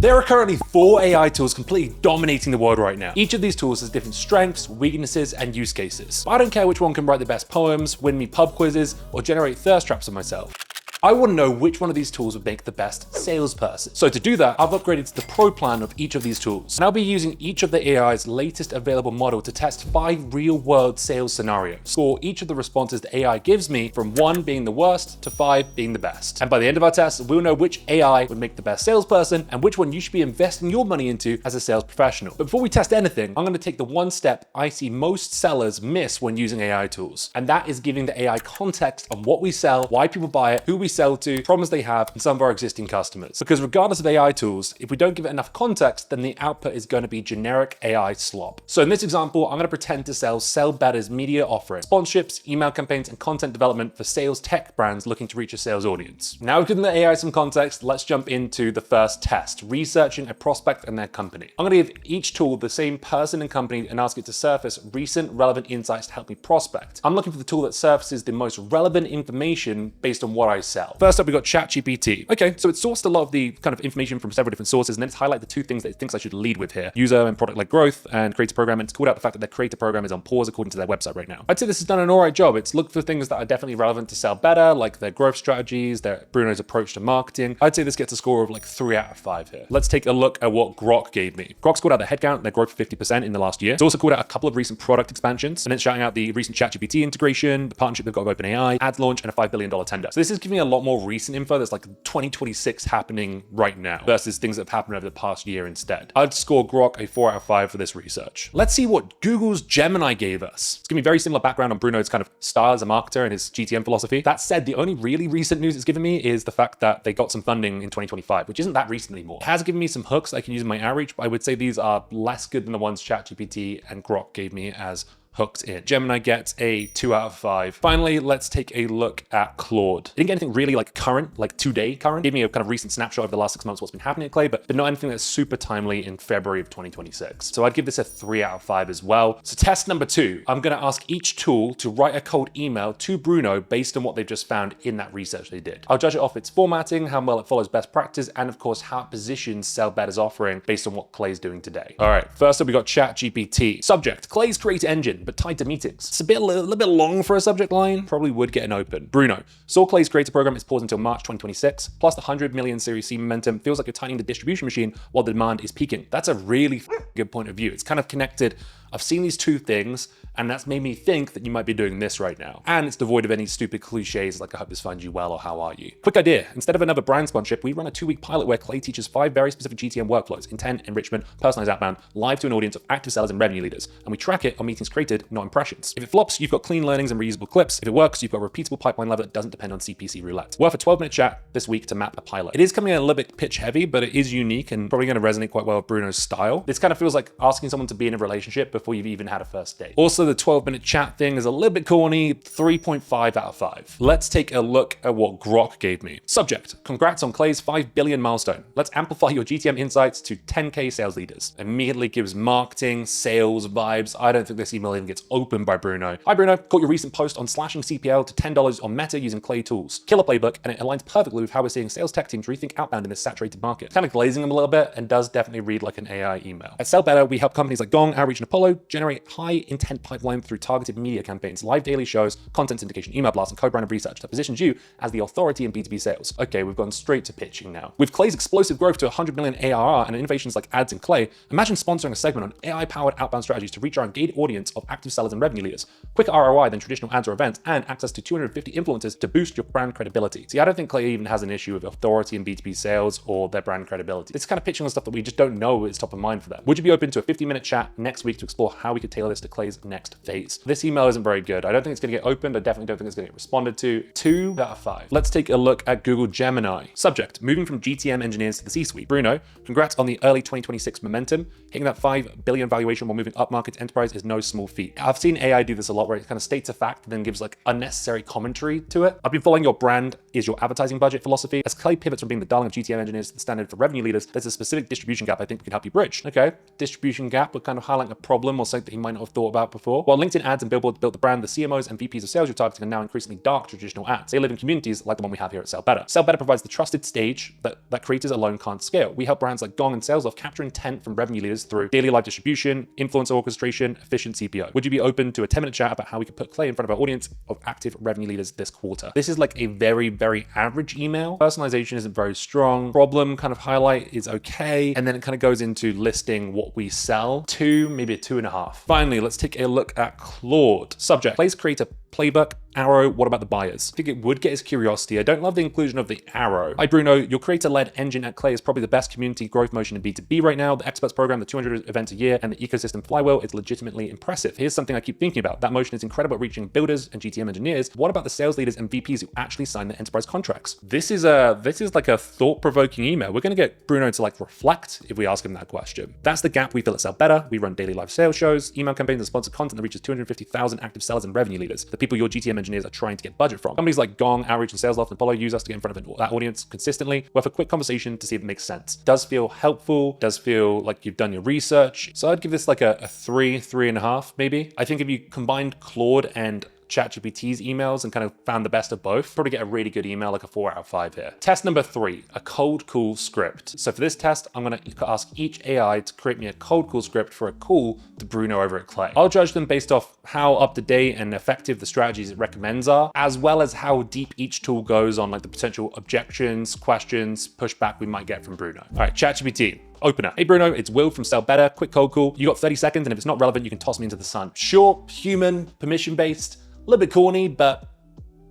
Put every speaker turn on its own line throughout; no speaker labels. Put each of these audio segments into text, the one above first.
There are currently 4 AI tools completely dominating the world right now. Each of these tools has different strengths, weaknesses, and use cases. But I don't care which one can write the best poems, win me pub quizzes, or generate thirst traps on myself. I want to know which one of these tools would make the best salesperson. So to do that, I've upgraded to the pro plan of each of these tools. And I'll be using each of the AI's latest available model to test 5 real-world sales scenarios. Score each of the responses the AI gives me, from 1 being the worst to 5 being the best. And by the end of our test, we'll know which AI would make the best salesperson and which one you should be investing your money into as a sales professional. But before we test anything, I'm going to take the one step I see most sellers miss when using AI tools. And that is giving the AI context on what we sell, why people buy it, who we sell to, problems they have, and some of our existing customers. Because regardless of AI tools, if we don't give it enough context, then the output is going to be generic AI slop. So in this example, I'm going to pretend to sell Better's media offering, sponsorships, email campaigns, and content development for sales tech brands looking to reach a sales audience. Now we've given the AI some context, let's jump into the first test, researching a prospect and their company. I'm going to give each tool the same person and company and ask it to surface recent relevant insights to help me prospect. I'm looking for the tool that surfaces the most relevant information based on what I sell. First up, we got ChatGPT. Okay, so it's sourced a lot of the kind of information from several different sources, and then it's highlighted the 2 things that it thinks I should lead with here: user and product-led growth, and creator program. And it's called out the fact that their creator program is on pause according to their website right now. I'd say this has done an all right job. It's looked for things that are definitely relevant to sell better, like their growth strategies, Bruno's approach to marketing. I'd say this gets a score of like 3 out of 5 here. Let's take a look at what Grok gave me. Grok's called out their headcount, their growth for 50% in the last year. It's also called out a couple of recent product expansions, and it's shouting out the recent ChatGPT integration, the partnership they've got with OpenAI, ads launch, and a $5 billion tender. So this is giving me a lot more recent info that's like 2026 happening right now versus things that have happened over the past year instead. I'd score Grok a 4 out of 5 for this research. Let's see what Google's Gemini gave us. It's giving me very similar background on Bruno's kind of style as a marketer and his GTM philosophy. That said, the only really recent news it's given me is the fact that they got some funding in 2025, which isn't that recent anymore. It has given me some hooks I can use in my outreach, but I would say these are less good than the ones ChatGPT and Grok gave me as hooked in. Gemini gets a 2 out of 5. Finally, let's take a look at Claude. It didn't get anything really like current, like today current. It gave me a kind of recent snapshot over the last 6 months what's been happening at Clay, but not anything that's super timely in February of 2026. So I'd give this a 3 out of 5 as well. So test number 2, I'm going to ask each tool to write a cold email to Bruno based on what they've just found in that research they did. I'll judge it off its formatting, how well it follows best practice, and of course how it positions Sell Better's offering based on what Clay's doing today. All right, first up we got ChatGPT. Subject: Clay's creator engine, but tied to meetings. It's a little bit long for a subject line. Probably would get an open. Bruno: saw Clay's creator program is paused until March 2026, plus the 100 million Series C momentum. Feels like you're tightening the distribution machine while the demand is peaking. That's a really good point of view. It's kind of connected. I've seen these 2 things, and that's made me think that you might be doing this right now. And it's devoid of any stupid cliches like "I hope this finds you well" or "how are you." Quick idea: instead of another brand sponsorship, we run a 2-week pilot where Clay teaches 5 very specific GTM workflows: intent, enrichment, personalized outbound, live to an audience of active sellers and revenue leaders. And we track it on meetings created, not impressions. If it flops, you've got clean learnings and reusable clips. If it works, you've got a repeatable pipeline level that doesn't depend on CPC roulette. Worth a 12-minute chat this week to map a pilot. It is coming in a little bit pitch heavy, but it is unique and probably going to resonate quite well with Bruno's style. This kind of feels like asking someone to be in a relationship before you've even had a first date. Also, the 12-minute chat thing is a little bit corny. 3.5 out of 5. Let's take a look at what Grok gave me. Subject: congrats on Clay's 5 billion milestone. Let's amplify your GTM insights to 10K sales leaders. Immediately gives marketing, sales vibes. I don't think this email even gets opened by Bruno. Hi Bruno, caught your recent post on slashing CPL to $10 on Meta using Clay tools. Killer playbook, and it aligns perfectly with how we're seeing sales tech teams rethink outbound in this saturated market. Kind of glazing them a little bit and does definitely read like an AI email. At Sell Better, we help companies like Gong, Outreach, and Apollo generate high intent pipeline through targeted media campaigns, live daily shows, content syndication, email blasts, and co-branded research that positions you as the authority in B2B sales. Okay, we've gone straight to pitching now. With Clay's explosive growth to 100 million ARR and innovations like ads in Clay, imagine sponsoring a segment on AI-powered outbound strategies to reach our engaged audience of active sellers and revenue leaders. Quicker ROI than traditional ads or events, and access to 250 influencers to boost your brand credibility. See, I don't think Clay even has an issue with authority in B2B sales or their brand credibility. It's kind of pitching on stuff that we just don't know is top of mind for them. Would you be open to a 50-minute chat next week to explore how we could tailor this to Clay's next phase? This email isn't very good. I don't think it's going to get opened. I definitely don't think it's going to get responded to. 2 out of 5. Let's take a look at Google Gemini. Subject: moving from GTM engineers to the C-suite. Bruno: congrats on the early 2026 momentum. Hitting that 5 billion valuation while moving up market to enterprise is no small feat. I've seen AI do this a lot where it kind of states a fact and then gives like unnecessary commentary to it. I've been following your brand is your advertising budget philosophy. As Clay pivots from being the darling of GTM engineers to the standard for revenue leaders, there's a specific distribution gap I think we can help you bridge. Okay, distribution gap, we're kind of highlighting a problem problem or something that he might not have thought about before. While LinkedIn ads and billboards built the brand, the CMOs and VPs of sales you're targeting are now increasingly dark traditional ads. They live in communities like the one we have here at Sell Better. Sell Better provides the trusted stage that creators alone can't scale. We help brands like Gong and Salesloft capture intent from revenue leaders through daily live distribution, influencer orchestration, efficient CPO. Would you be open to a 10-minute chat about how we could put Clay in front of our audience of active revenue leaders this quarter? This is like a very, very average email. Personalization isn't very strong. Problem kind of highlight is okay. And then it kind of goes into listing what we sell. 2, maybe a 2.5. Finally, let's take a look at Claude. Subject, Clay's creator playbook. Arrow, what about the buyers? I think it would get his curiosity. I don't love the inclusion of the arrow. Hi Bruno, your creator-led engine at Clay is probably the best community growth motion in B2B right now. The experts program, the 200 events a year, and the ecosystem flywheel is legitimately impressive. Here's something I keep thinking about. That motion is incredible at reaching builders and GTM engineers. What about the sales leaders and VPs who actually sign the enterprise contracts? This is like a thought-provoking email. We're gonna get Bruno to like reflect if we ask him that question. That's the gap we fill at Sell Better. We run daily live sales shows, email campaigns, and sponsored content that reaches 250,000 active sellers and revenue leaders. The people your GTM engineers are trying to get budget from. Companies like Gong, Outreach, and Salesloft and Apollo use us to get in front of that audience consistently. Worth a quick conversation to see if it makes sense. Does feel helpful, does feel like you've done your research. So I'd give this like a 3.5 maybe. I think if you combined Claude and ChatGPT's emails and kind of found the best of both, probably get a really good email, like a 4 out of 5 here. Test number 3, a cold call script. So for this test, I'm gonna ask each AI to create me a cold call script for a call to Bruno over at Clay. I'll judge them based off how up to date and effective the strategies it recommends are, as well as how deep each tool goes on like the potential objections, questions, pushback we might get from Bruno. All right, ChatGPT. Opener. Hey Bruno, it's Will from Sell Better. Quick cold call. You got 30 seconds, and if it's not relevant, you can toss me into the sun. Short, human, permission-based, a little bit corny, but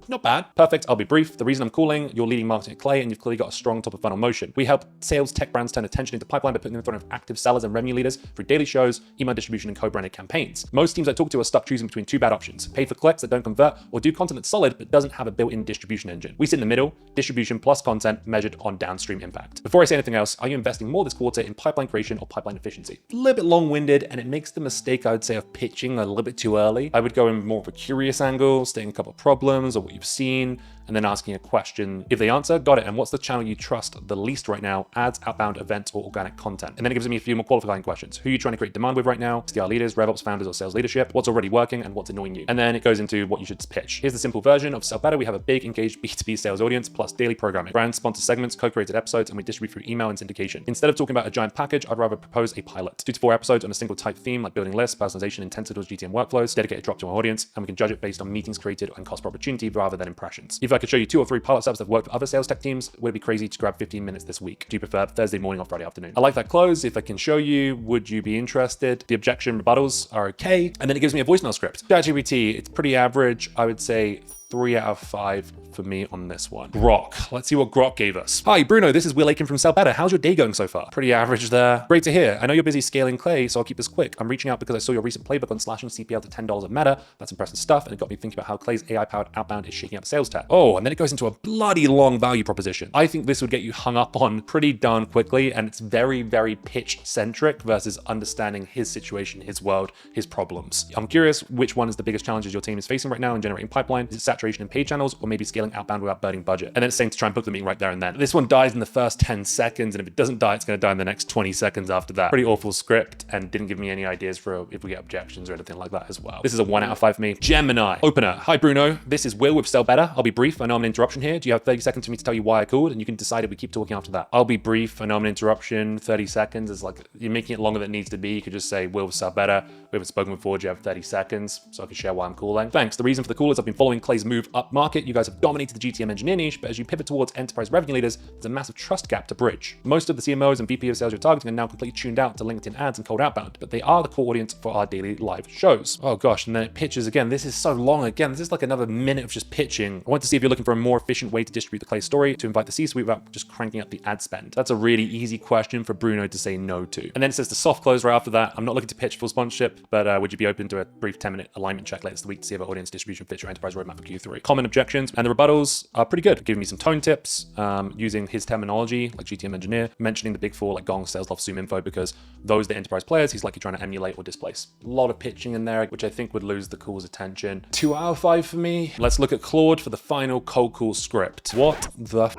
not bad. Perfect. I'll be brief. The reason I'm calling, you're leading marketing at Clay and you've clearly got a strong top of funnel motion. We help sales tech brands turn attention into pipeline by putting them in front of active sellers and revenue leaders through daily shows, email distribution, and co-branded campaigns. Most teams I talk to are stuck choosing between 2 bad options: pay for clicks that don't convert or do content that's solid but doesn't have a built-in distribution engine. We sit in the middle, distribution plus content measured on downstream impact. Before I say anything else, are you investing more this quarter in pipeline creation or pipeline efficiency? A little bit long-winded, and it makes the mistake, I would say, of pitching a little bit too early. I would go in more of a curious angle, stating a couple of problems or what you've seen, and then asking a question. If they answer, got it. And what's the channel you trust the least right now? Ads, outbound, events, or organic content? And then it gives me a few more qualifying questions. Who are you trying to create demand with right now? SDR leaders, RevOps founders, or sales leadership? What's already working and what's annoying you? And then it goes into what you should pitch. Here's the simple version of Sell Better. We have a big engaged B2B sales audience plus daily programming, brand sponsor segments, co-created episodes, and we distribute through email and syndication. Instead of talking about a giant package, I'd rather propose a pilot. 2 to 4 episodes on a single type theme like building lists, personalization, intensive towards GTM workflows, dedicated drop to our audience, and we can judge it based on meetings created and cost per opportunity rather than impressions. If I could show you 2 or 3 pilot steps that have worked with other sales tech teams, would it be crazy to grab 15 minutes this week? Do you prefer Thursday morning or Friday afternoon? I like that close. If I can show you, would you be interested? The objection rebuttals are okay. And then it gives me a voicemail script. ChatGPT, it's pretty average. I would say 3 out of 5 for me on this one. Grok. Let's see what Grok gave us. Hi, Bruno. This is Will Aiken from Sell Better. How's your day going so far? Pretty average there. Great to hear. I know you're busy scaling Clay, so I'll keep this quick. I'm reaching out because I saw your recent playbook on slashing CPL to $10 at Meta. That's impressive stuff, and it got me thinking about how Clay's AI-powered outbound is shaking up sales tech. Oh, and then it goes into a bloody long value proposition. I think this would get you hung up on pretty darn quickly, and it's very, very pitch-centric versus understanding his situation, his world, his problems. I'm curious which one is the biggest challenges your team is facing right now in generating pipeline. Is it saturation in paid channels, or maybe scaling outbound without burning budget? And then it's saying to try and book the meeting right there and then. This one dies in the first 10 seconds, and if it doesn't die, it's going to die in the next 20 seconds after that. Pretty awful script, and didn't give me any ideas for if we get objections or anything like that as well. This is a 1 out of 5 for me. Gemini. Opener. Hi Bruno, this is Will with Sell Better. I'll be brief. I know I'm an interruption here. Do you have 30 seconds for me to tell you why I called? And you can decide if we keep talking after that. I'll be brief. I know I'm an interruption. 30 seconds is like, you're making it longer than it needs to be. You could just say, Will with Sell Better. We haven't spoken before. Do you have 30 seconds? So I can share why I'm calling. Thanks. The reason for the call is I've been following Clay's move up market. You guys have dominated the GTM engineer niche, but as you pivot towards enterprise revenue leaders, there's a massive trust gap to bridge. Most of the CMOs and VP of sales you're targeting are now completely tuned out to LinkedIn ads and cold outbound, but they are the core audience for our daily live shows. Oh gosh, and then it pitches again. This is so long again. This is like another minute of just pitching. I want to see if you're looking for a more efficient way to distribute the Clay story, to invite the C-suite without just cranking up the ad spend. That's a really easy question for Bruno to say no to. And then it says the soft close right after that. I'm not looking to pitch full sponsorship, but would you be open to a brief 10-minute alignment check later this week to see if our audience distribution fits your enterprise roadmap for Q3? Common objections, and the rebuttals are pretty good. Giving me some tone tips, using his terminology like GTM engineer, mentioning the big 4 like Gong, Salesloft, Zoom Info, because those are the enterprise players he's likely trying to emulate or displace. A lot of pitching in there, which I think would lose the call's attention. 2 out of 5 for me. Let's look at Claude for the final cold call script. What the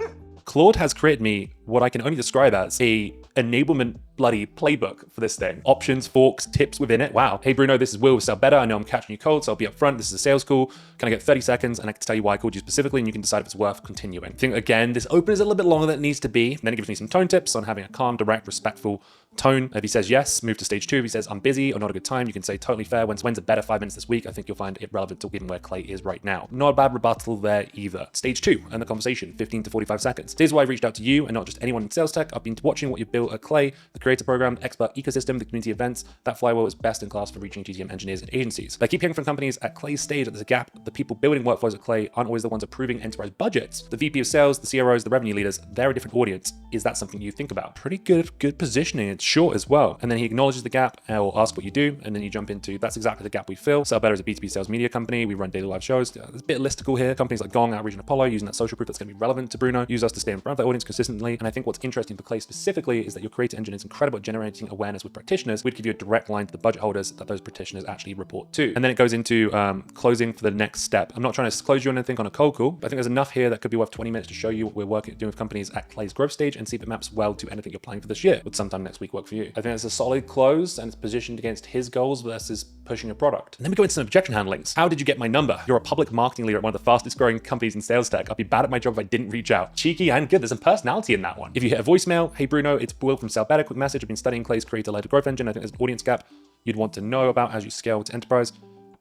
Claude has created me what I can only describe as a enablement bloody playbook for this thing. Options, forks, tips within it. Wow. Hey Bruno, this is Will with Sell Better. I know I'm catching you cold, so I'll be up front. This is a sales call. Can I get 30 seconds and I can tell you why I called you specifically and you can decide if it's worth continuing. I think again, this open is a little bit longer than it needs to be. And then it gives me some tone tips on having a calm, direct, respectful tone. If he says yes, move to stage 2. If he says I'm busy or not a good time, you can say totally fair. When's a better 5 minutes this week? I think you'll find it relevant to given where Clay is right now. Not a bad rebuttal there either. Stage 2, and the conversation, 15 to 45 seconds. Here's why I've reached out to you and not just anyone in sales tech. I've been watching what you've built at Clay, the creator program, the expert ecosystem, the community events. That flywheel is best in class for reaching GTM engineers and agencies. But I keep hearing from companies at Clay's stage that there's a gap. The people building workflows at Clay aren't always the ones approving enterprise budgets. The VP of sales, the CROs, the revenue leaders, they're a different audience. Is that something you think about? Pretty good positioning. It's short as well. And then he acknowledges the gap and will ask what you do. And then you jump into, that's exactly the gap we fill. Sell Better is a B2B sales media company. We run daily live shows. There's a bit listicle here. Companies like Gong, Outreach, and Apollo using that social proof that's going to be relevant to Bruno. Use us to stay in front of their audience consistently. And I think what's interesting for Clay specifically is that your creator engine is incredible at generating awareness with practitioners. We'd give you a direct line to the budget holders that those practitioners actually report to. And then it goes into closing for the next step. I'm not trying to close you on anything on a cold call, but I think there's enough here that could be worth 20 minutes to show you what we're doing with companies at Clay's growth stage and see if it maps well to anything you're planning for this year. Would sometime next week work for you? I think it's a solid close and it's positioned against his goals versus pushing a product. And then we go into some objection handlings. How did you get my number? You're a public marketing leader at one of the fastest growing companies in sales tech. I'd be bad at my job if I didn't reach out. Cheeky and good. There's some personality in that one. If you hit a voicemail, hey Bruno, it's Will from Sell Better. Quick message. I've been studying Clay's creator-led growth engine. I think there's an audience gap you'd want to know about as you scale to enterprise.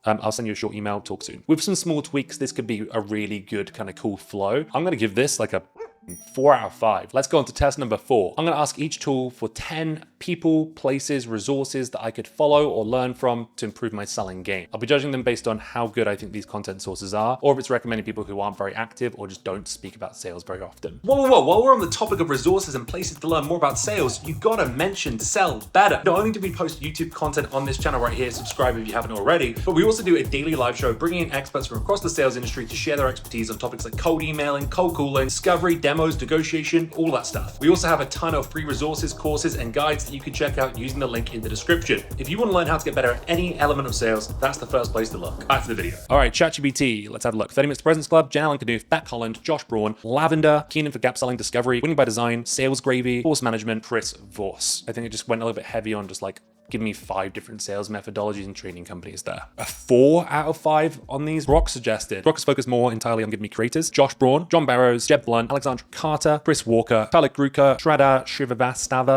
I'll send you a short email. Talk soon. With some small tweaks, this could be a really good kind of cool flow. I'm going to give this like a 4 out of 5. Let's go on to test number 4. I'm going to ask each tool for 10 people, places, resources that I could follow or learn from to improve my selling game. I'll be judging them based on how good I think these content sources are, or if it's recommending people who aren't very active or just don't speak about sales very often. Whoa. While we're on the topic of resources and places to learn more about sales, you gotta mention Sell Better. Not only do we post YouTube content on this channel right here, subscribe if you haven't already, but we also do a daily live show bringing in experts from across the sales industry to share their expertise on topics like cold emailing, cold calling, discovery, demos, negotiation, all that stuff. We also have a ton of free resources, courses, and guides that you can check out using the link in the description. If you want to learn how to get better at any element of sales, that's the first place to look. Back to the video. All right, ChatGPT, let's have a look. 30 Minutes to Presence Club, Jan Allen Knuth, Beck Holland, Josh Braun, Lavender, Keenan for Gap Selling Discovery, Winning by Design, Sales Gravy, Force Management, Chris Voss. I think it just went a little bit heavy on just like give me 5 different sales methodologies and training companies there. A 4 out of 5 on these. Brock suggested. Brock is focused more entirely on giving me creators. Josh Braun, John Barrows, Jeb Blunt, Alexandra Carter, Chris Walker, Talik Gruka, Shraddha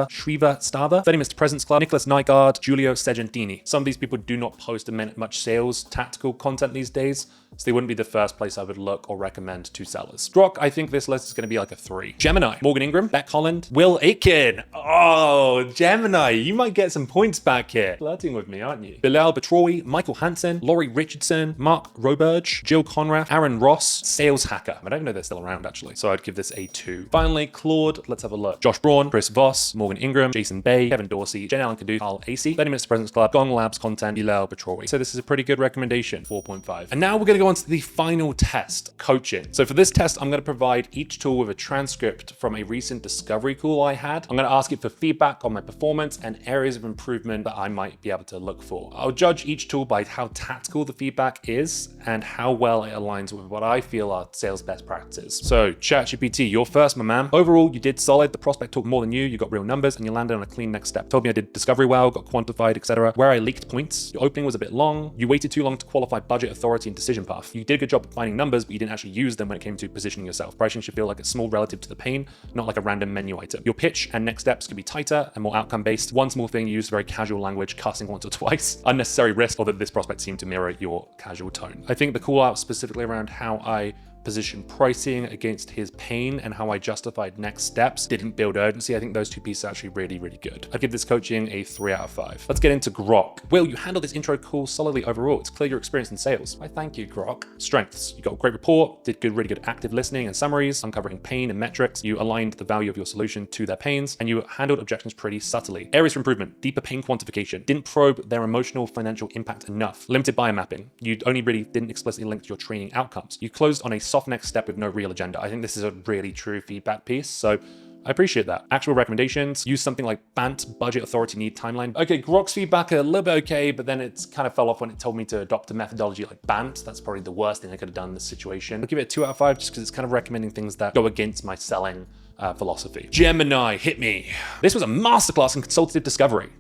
Shrivastava, 30 Minutes to Presence Club, Nicholas Nygaard, Giulio Segentini. Some of these people do not post much sales tactical content these days, so they wouldn't be the first place I would look or recommend to sellers. Brock, I think this list is going to be like a 3. Gemini, Morgan Ingram, Beck Holland, Will Aitken. Oh, Gemini, you might get some points back here. Flirting with me, aren't you? Bilal Batroui, Michael Hansen, Laurie Richardson, Mark Roberge, Jill Conrad, Aaron Ross, Sales Hacker. I don't know they're still around actually, so I'd give this a 2. Finally, Claude, let's have a look. Josh Braun, Chris Voss, Morgan Ingram, Jason Bay, Kevin Dorsey, Jen Allen Knuth, Carl AC, 30 Minutes to Presence Club, Gong Labs content, Bilal Batroui. So this is a pretty good recommendation, 4.5. And now we're going to go on to the final test, coaching. So for this test, I'm going to provide each tool with a transcript from a recent discovery call I had. I'm going to ask it for feedback on my performance and areas of improvement that I might be able to look for. I'll judge each tool by how tactical the feedback is and how well it aligns with what I feel are sales best practices. So ChatGPT, you're first, my man. Overall, you did solid. The prospect talked more than you got real numbers, and you landed on a clean next step. Told me I did discovery well, got quantified, etc. Where I leaked points, your opening was a bit long. You waited too long to qualify budget, authority, and decision path. You did a good job at finding numbers, but you didn't actually use them when it came to positioning yourself. Pricing should feel like it's small relative to the pain, not like a random menu item. Your pitch and next steps could be tighter and more outcome-based. One small thing, you use very casual language, cussing once or twice. Unnecessary risk, or that this prospect seemed to mirror your casual tone. I think the call out specifically around how I position pricing against his pain and how I justified next steps didn't build urgency. I think those 2 pieces are actually really, really good. I'd give this coaching a 3 out of 5. Let's get into Grok. Will, you handled this intro call solidly overall. It's clear your experience in sales. I thank you, Grok. Strengths. You got a great report, did really good active listening and summaries, uncovering pain and metrics. You aligned the value of your solution to their pains, and you handled objections pretty subtly. Areas for improvement, deeper pain quantification. Didn't probe their emotional financial impact enough. Limited buyer mapping. You only really didn't explicitly link to your training outcomes. You closed on a soft next step with no real agenda. I think this is a really true feedback piece. So I appreciate that. Actual recommendations, use something like BANT, budget, authority, need, timeline. Okay, Grok's feedback a little bit okay, but then it's kind of fell off when it told me to adopt a methodology like BANT. That's probably the worst thing I could have done in this situation. I'll give it a 2 out of 5 just because it's kind of recommending things that go against my selling philosophy. Gemini, hit me. This was a masterclass in consultative discovery.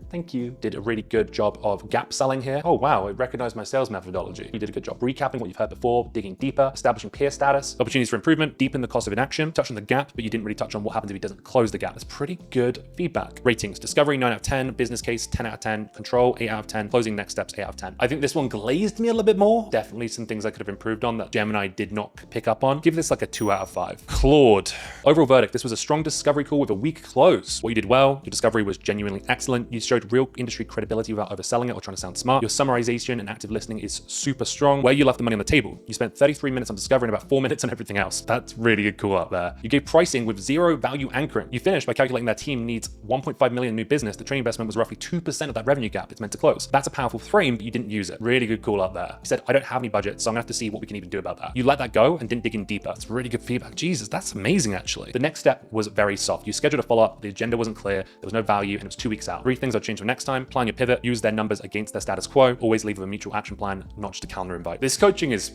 Thank you. Did a really good job of gap selling here. Oh wow, it recognized my sales methodology. You did a good job recapping what you've heard before, digging deeper, establishing peer status, opportunities for improvement, deepen the cost of inaction, touch on the gap, but you didn't really touch on what happens if he doesn't close the gap. That's pretty good feedback. Ratings, discovery 9 out of 10, business case 10 out of 10, control 8 out of 10, closing next steps 8 out of 10. I think this one glazed me a little bit more. Definitely some things I could have improved on that Gemini did not pick up on. Give this like a 2 out of 5. Claude, overall verdict, this was a strong discovery call with a weak close. What you did well, your discovery was genuinely excellent. You showed real industry credibility without overselling it or trying to sound smart. Your summarization and active listening is super strong. Where you left the money on the table. You spent 33 minutes on discovery and about 4 minutes on everything else. That's really good call out there. You gave pricing with zero value anchoring. You finished by calculating their team needs 1.5 million new business. The training investment was roughly 2% of that revenue gap it's meant to close. That's a powerful frame, but you didn't use it. Really good call out there. You said, I don't have any budget, so I'm gonna have to see what we can even do about that. You let that go and didn't dig in deeper. It's really good feedback. Jesus, that's amazing actually. The next step was very soft. You scheduled a follow-up, the agenda wasn't clear, there was no value, and it was 2 weeks out. 3 things I'd change for next time. Plan your pivot, use their numbers against their status quo, always leave with a mutual action plan, not just a calendar invite. This coaching is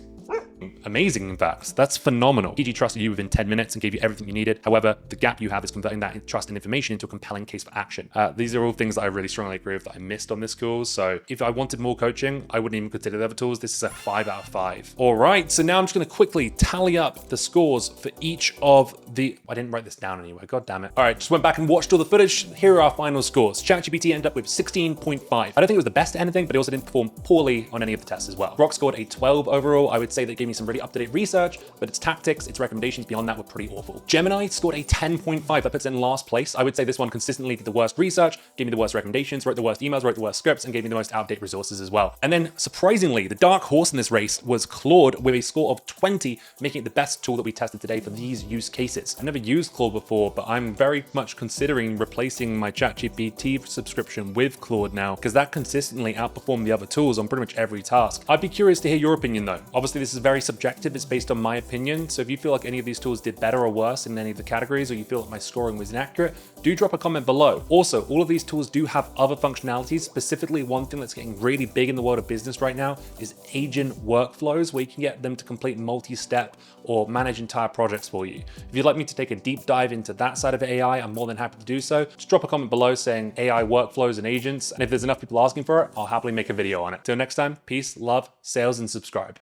amazing, in fact. That's phenomenal. PG trusted you within 10 minutes and gave you everything you needed. However, the gap you have is converting that trust and information into a compelling case for action. These are all things that I really strongly agree with that I missed on this call. So if I wanted more coaching, I wouldn't even consider the other tools. This is a 5 out of 5. All right, so now I'm just gonna quickly tally up the scores for each of the, I didn't write this down anywhere, god damn it. All right, just went back and watched all the footage. Here are our final scores. ChatGPT ended up with 16.5. I don't think it was the best at anything, but it also didn't perform poorly on any of the tests as well. Grok scored a 12 overall. I would say that gave me some really up-to-date research, but its tactics, its recommendations beyond that were pretty awful. Gemini scored a 10.5. That puts it in last place. I would say this one consistently did the worst research, gave me the worst recommendations, wrote the worst emails, wrote the worst scripts, and gave me the most out-of-date resources as well. And then surprisingly, the dark horse in this race was Claude with a score of 20, making it the best tool that we tested today for these use cases. I've never used Claude before, but I'm very much considering replacing my ChatGPT subscription with Claude now, because that consistently outperformed the other tools on pretty much every task. I'd be curious to hear your opinion though. Obviously, this is very subjective. It's based on my opinion. So if you feel like any of these tools did better or worse in any of the categories, or you feel like my scoring was inaccurate, do drop a comment below. Also, all of these tools do have other functionalities. Specifically, one thing that's getting really big in the world of business right now is agent workflows, where you can get them to complete multi-step or manage entire projects for you. If you'd like me to take a deep dive into that side of AI, I'm more than happy to do so. Just drop a comment below saying AI workflows and agents. And if there's enough people asking for it, I'll happily make a video on it. Till next time, peace, love, sales, and subscribe.